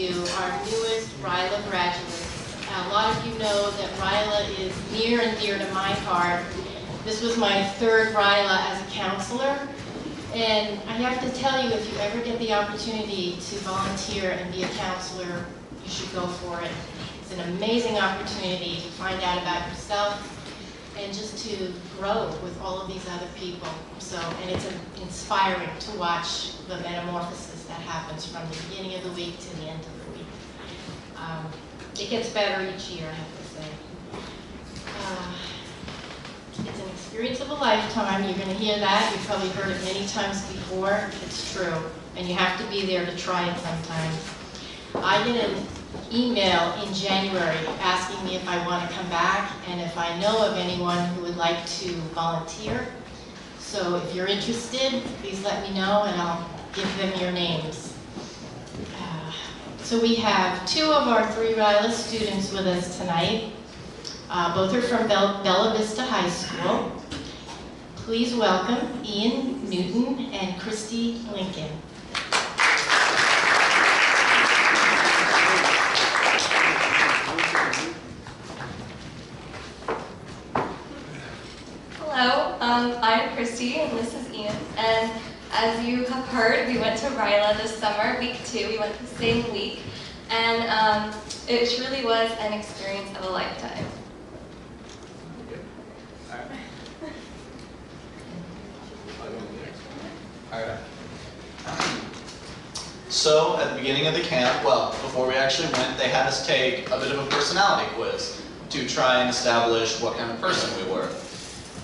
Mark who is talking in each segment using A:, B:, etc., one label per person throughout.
A: you our newest RYLA graduates. A lot of you know that RYLA is near and dear to my heart. This was my third RYLA as a counselor, and I have to tell you, if you ever get the opportunity to volunteer and be a counselor, you should go for it. It's an amazing opportunity to find out about yourself and just to grow with all of these other people. And it's inspiring to watch the metamorphosis that happens from the beginning of the week to the end of the week. It gets better each year, I have to say. It's an experience of a lifetime. You're going to hear that. You've probably heard it many times before. It's true. And you have to be there to try it sometimes. I get an email in January asking me if I want to come back and if I know of anyone who would like to volunteer. So if you're interested, please let me know and I'll give them your names. So we have two of our three RYLA students with us tonight. Both are from Bella Vista High School. Please welcome Ian Newton and Christy Lincoln.
B: Hello, I'm Christy and this is Ian. And as you have heard, we went to RYLA this summer, week 2. We went the same week. And it truly was an experience of a lifetime.
C: So at the beginning of the camp, well, before we actually went, they had us take a bit of a personality quiz to try and establish what kind of person we were.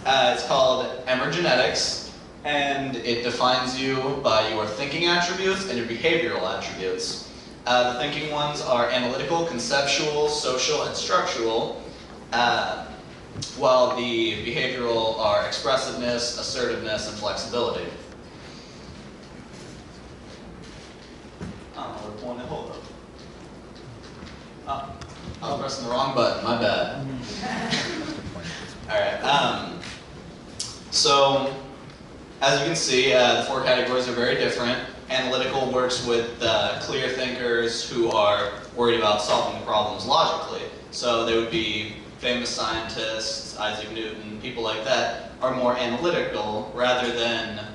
C: It's called Emergenetics, and it defines you by your thinking attributes and your behavioral attributes. The thinking ones are analytical, conceptual, social, and structural, while the behavioral are expressiveness, assertiveness, and flexibility. We're pulling it, hold up. Oh, I was pressing the wrong button, my bad. Alright, so as you can see, the 4 categories are very different. Analytical works with clear thinkers who are worried about solving the problems logically. So they would be famous scientists, Isaac Newton, people like that are more analytical rather than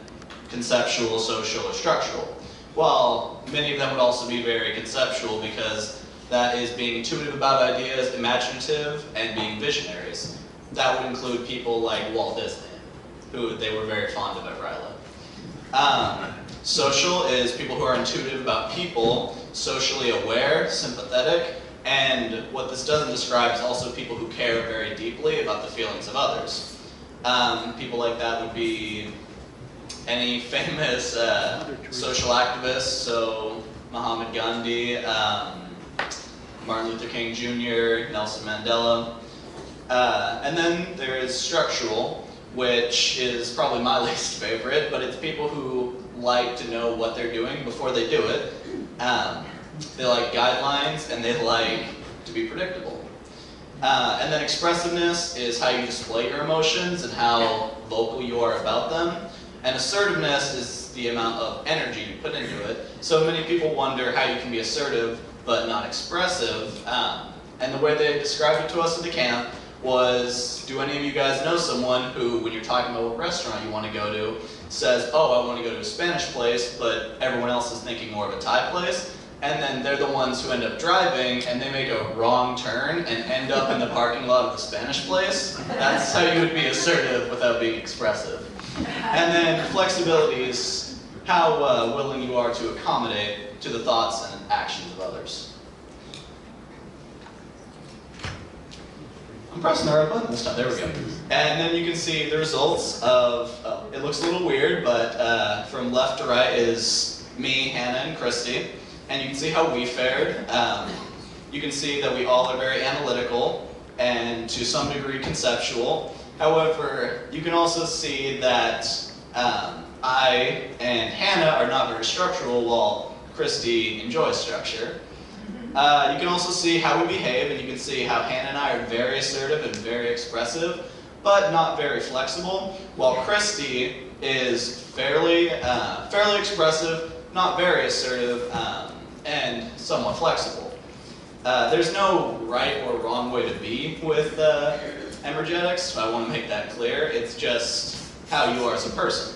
C: conceptual, social, or structural. While many of them would also be very conceptual because that is being intuitive about ideas, imaginative, and being visionaries. That would include people like Walt Disney, who they were very fond of at RYLA. Social is people who are intuitive about people, socially aware, sympathetic, and what this doesn't describe is also people who care very deeply about the feelings of others. People like that would be any famous social activists, so Muhammad Gandhi, Martin Luther King Jr., Nelson Mandela. And then there is structural, which is probably my least favorite, but it's people who like to know what they're doing before they do it. They like guidelines and they like to be predictable. And then expressiveness is how you display your emotions and how vocal you are about them. And assertiveness is the amount of energy you put into it. So many people wonder how you can be assertive but not expressive. And the way they described it to us at the camp was, do any of you guys know someone who, when you're talking about what restaurant you want to go to, says, oh, I want to go to a Spanish place, but everyone else is thinking more of a Thai place? And then they're the ones who end up driving and they make a wrong turn and end up in the parking lot of the Spanish place. That's how you would be assertive without being expressive. And then flexibility is how willing you are to accommodate to the thoughts and actions of others. I'm pressing the right button this time, there we go. And then you can see the results of, it looks a little weird, but from left to right is me, Hannah, and Christy. And you can see how we fared. You can see that we all are very analytical and to some degree conceptual. However, you can also see that I and Hannah are not very structural while Christy enjoys structure. You can also see how we behave, and you can see how Hannah and I are very assertive and very expressive, but not very flexible, while Christy is fairly expressive, not very assertive, and somewhat flexible. There's no right or wrong way to be with energetics, so I want to make that clear. It's just how you are as a person.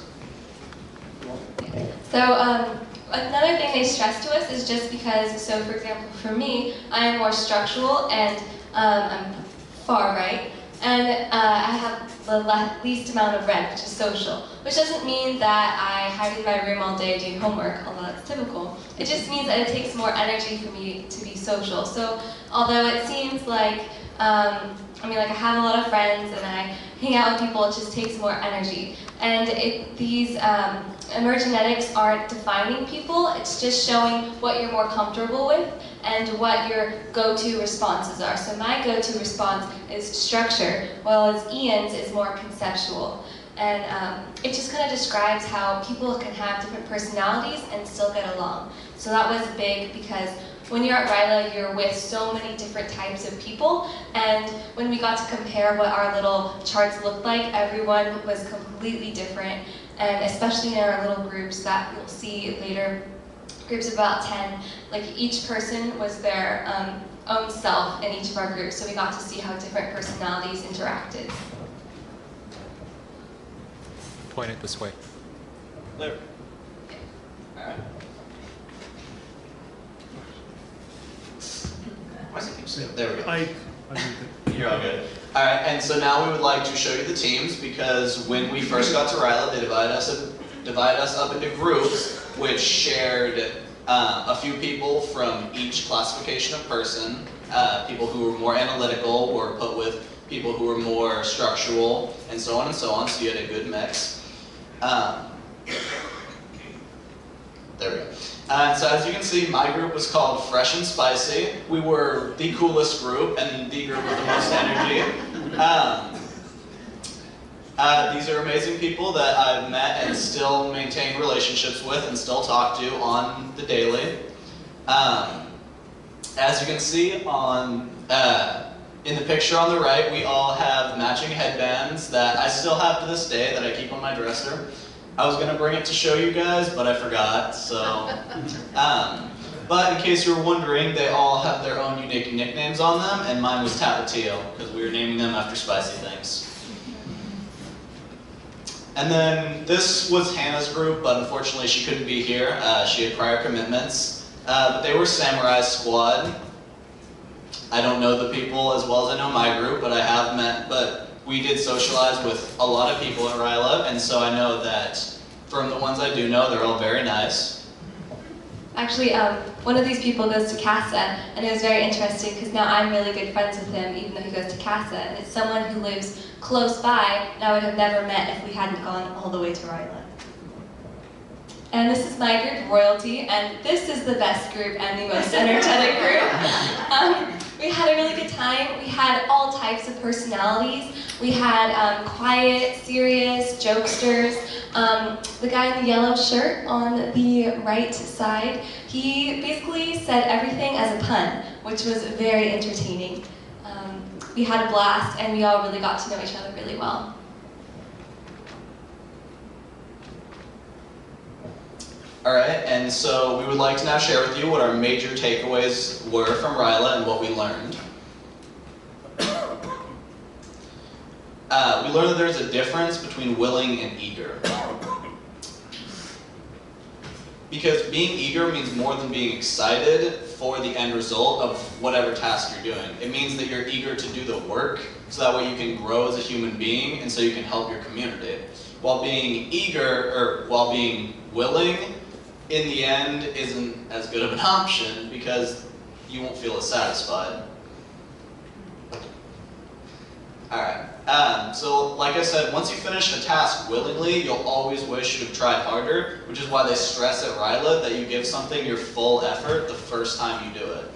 B: So another thing they stress to us is just because, so for example, for me, I am more structural and I'm far right, and I have the least amount of red, which is social, which doesn't mean that I hide in my room all day doing homework, although that's typical. It just means that it takes more energy for me to be social. So although it seems like, I have a lot of friends and I hang out with people, it just takes more energy. And these emergenetics aren't defining people, it's just showing what you're more comfortable with and what your go-to responses are. So my go-to response is structure, while Ian's is more conceptual. And it just kind of describes how people can have different personalities and still get along. So that was big because when you're at RYLA, you're with so many different types of people, and when we got to compare what our little charts looked like, everyone was completely different, and especially in our little groups that you'll see later, groups of about 10, like each person was their own self in each of our groups, so we got to see how different personalities interacted.
D: Point it this way.
C: There. All right. Why does it keep saying? There we go. You're all good. All right, and so now we would like to show you the teams, because when we first got to RYLA, they divided us up into groups, which shared a few people from each classification of person. People who were more analytical were put with people who were more structural, and so on, so you had a good mix. There we go. And so as you can see, my group was called Fresh and Spicy. We were the coolest group and the group with the most energy. These are amazing people that I've met and still maintain relationships with and still talk to on the daily. As you can see on in the picture on the right, we all have matching headbands that I still have to this day that I keep on my dresser. I was going to bring it to show you guys, but I forgot, so. But in case you were wondering, they all have their own unique nicknames on them, and mine was Tapatio, because we were naming them after spicy things. And then this was Hannah's group, but unfortunately she couldn't be here. She had prior commitments. But they were Samurai Squad. I don't know the people as well as I know my group, but I have met, but we did socialize with a lot of people at RYLA, and so I know that from the ones I do know, they're all very nice.
B: Actually, one of these people goes to CASA, and it was very interesting because now I'm really good friends with him, even though he goes to CASA, and it's someone who lives close by, and I would have never met if we hadn't gone all the way to RYLA. And this is my group, Royalty, and this is the best group and the most energetic group. We had a really good time. We had all types of personalities. We had quiet, serious, jokesters. The guy in the yellow shirt on the right side, he basically said everything as a pun, which was very entertaining. We had a blast, and we all really got to know each other really well.
C: All right, and so we would like to now share with you what our major takeaways were from RYLA and what we learned. We learned that there's a difference between willing and eager. Because being eager means more than being excited for the end result of whatever task you're doing. It means that you're eager to do the work so that way you can grow as a human being and so you can help your community. While being eager, or while being willing, in the end isn't as good of an option because you won't feel as satisfied. Alright, so like I said, once you finish a task willingly, you'll always wish you'd tried harder, which is why they stress at RYLA that you give something your full effort the first time you do it.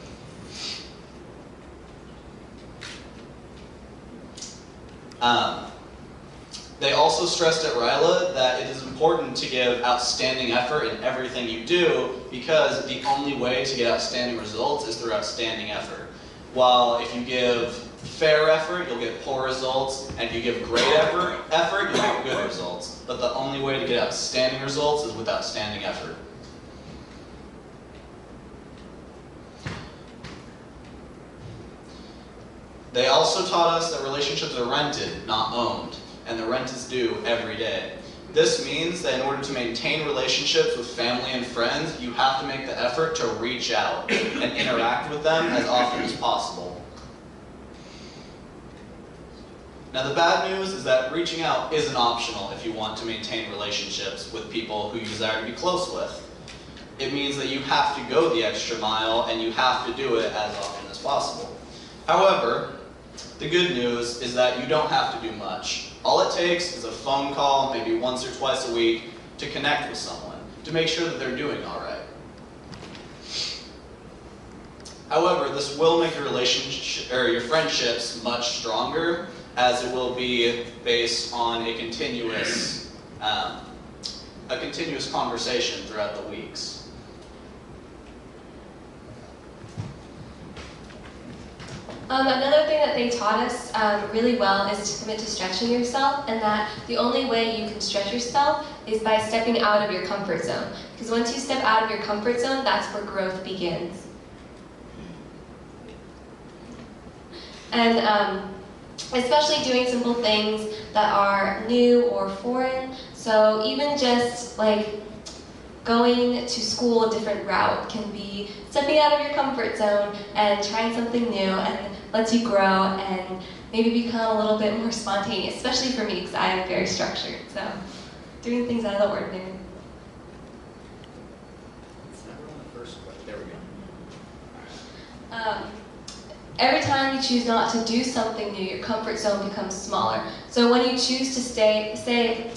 C: They also stressed at RYLA that it is important to give outstanding effort in everything you do because the only way to get outstanding results is through outstanding effort. While if you give fair effort, you'll get poor results, and if you give great effort, you'll get good results. But the only way to get outstanding results is with outstanding effort. They also taught us that relationships are rented, not owned, and the rent is due every day. This means that in order to maintain relationships with family and friends, you have to make the effort to reach out and interact with them as often as possible. Now the bad news is that reaching out isn't optional if you want to maintain relationships with people who you desire to be close with. It means that you have to go the extra mile and you have to do it as often as possible. However, the good news is that you don't have to do much. All it takes is a phone call, maybe once or twice a week, to connect with someone, to make sure that they're doing all right. However, this will make your relationship or your friendships much stronger, as it will be based on a continuous conversation throughout the weeks.
B: Another thing that they taught us really well is to commit to stretching yourself, and that the only way you can stretch yourself is by stepping out of your comfort zone. Because once you step out of your comfort zone, that's where growth begins. And especially doing simple things that are new or foreign. So even just like going to school a different route can be stepping out of your comfort zone and trying something new, and lets you grow and maybe become a little bit more spontaneous, especially for me because I am very structured. So doing things out of the ordinary.
C: There we go.
B: Every time you choose not to do something new, your comfort zone becomes smaller. So when you choose to stay within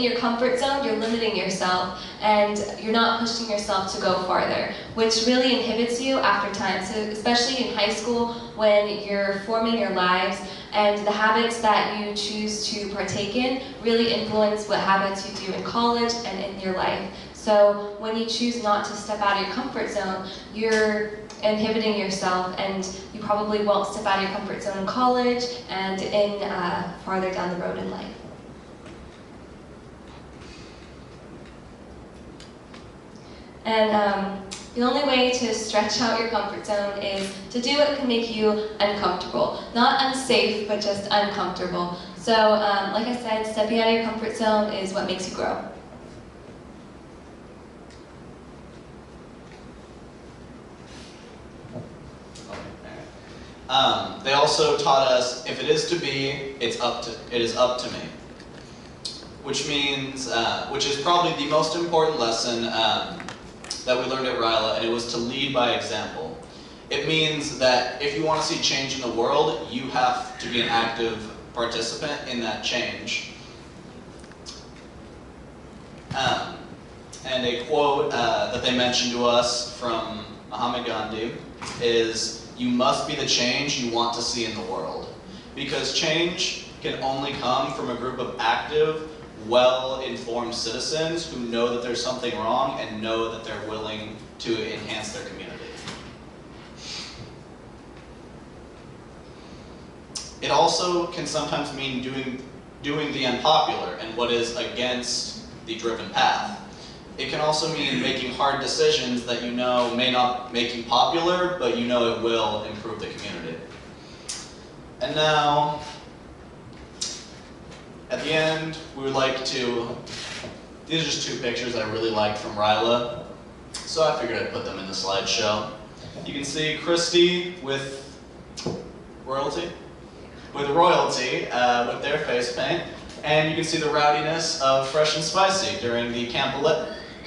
B: your comfort zone, you're limiting yourself and you're not pushing yourself to go farther, which really inhibits you after time. So especially in high school when you're forming your lives, and the habits that you choose to partake in really influence what habits you do in college and in your life. So when you choose not to step out of your comfort zone, you're inhibiting yourself, and you probably won't step out of your comfort zone in college and in farther down the road in life. And the only way to stretch out your comfort zone is to do what can make you uncomfortable. Not unsafe, but just uncomfortable. So, like I said, stepping out of your comfort zone is what makes you grow.
C: They also taught us, if it is to be, it is up to me. Which means, which is probably the most important lesson that we learned at RYLA, and it was to lead by example. It means that if you want to see change in the world, you have to be an active participant in that change. And a quote that they mentioned to us from Mahatma Gandhi is, "You must be the change you want to see in the world." Because change can only come from a group of active, well-informed citizens who know that there's something wrong and know that they're willing to enhance their community. It also can sometimes mean doing the unpopular and what is against the driven path. It can also mean making hard decisions that you know may not make you popular, but you know it will improve the community. And now, at the end, we would like to, these are just two pictures I really liked from RYLA, so I figured I'd put them in the slideshow. You can see Christy with royalty, with their face paint, and you can see the rowdiness of Fresh and Spicy during the Camp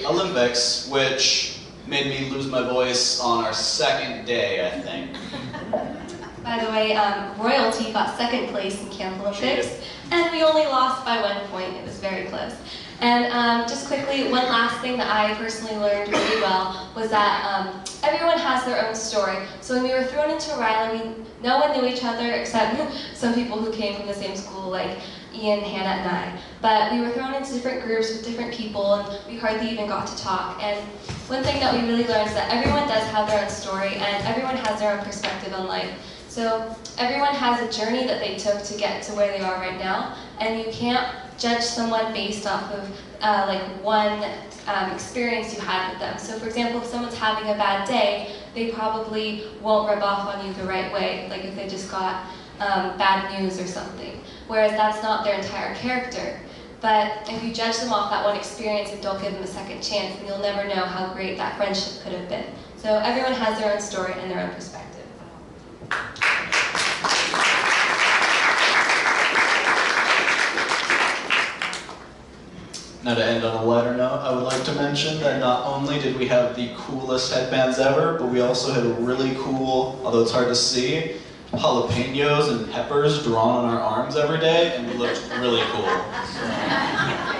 C: Olympics, which made me lose my voice on our second day, I think.
B: By the way, Royalty got second place in Camp Olympics, and we only lost by 1 point. It was very close. And just quickly, one last thing that I personally learned really well was that everyone has their own story. So when we were thrown into RYLA, no one knew each other except some people who came from the same school, like Ian, Hannah, and I. But we were thrown into different groups with different people, and we hardly even got to talk. And one thing that we really learned is that everyone does have their own story, and everyone has their own perspective on life. So everyone has a journey that they took to get to where they are right now, and you can't judge someone based off of like one experience you had with them. So for example, if someone's having a bad day, they probably won't rub off on you the right way, like if they just got bad news or something. Whereas that's not their entire character. But if you judge them off that one experience and don't give them a second chance, then you'll never know how great that friendship could have been. So everyone has their own story and their own perspective.
C: Now, to end on a lighter note, I would like to mention that not only did we have the coolest headbands ever, but we also had a really cool, although it's hard to see, jalapenos and peppers drawn on our arms every day, and we looked really cool. So.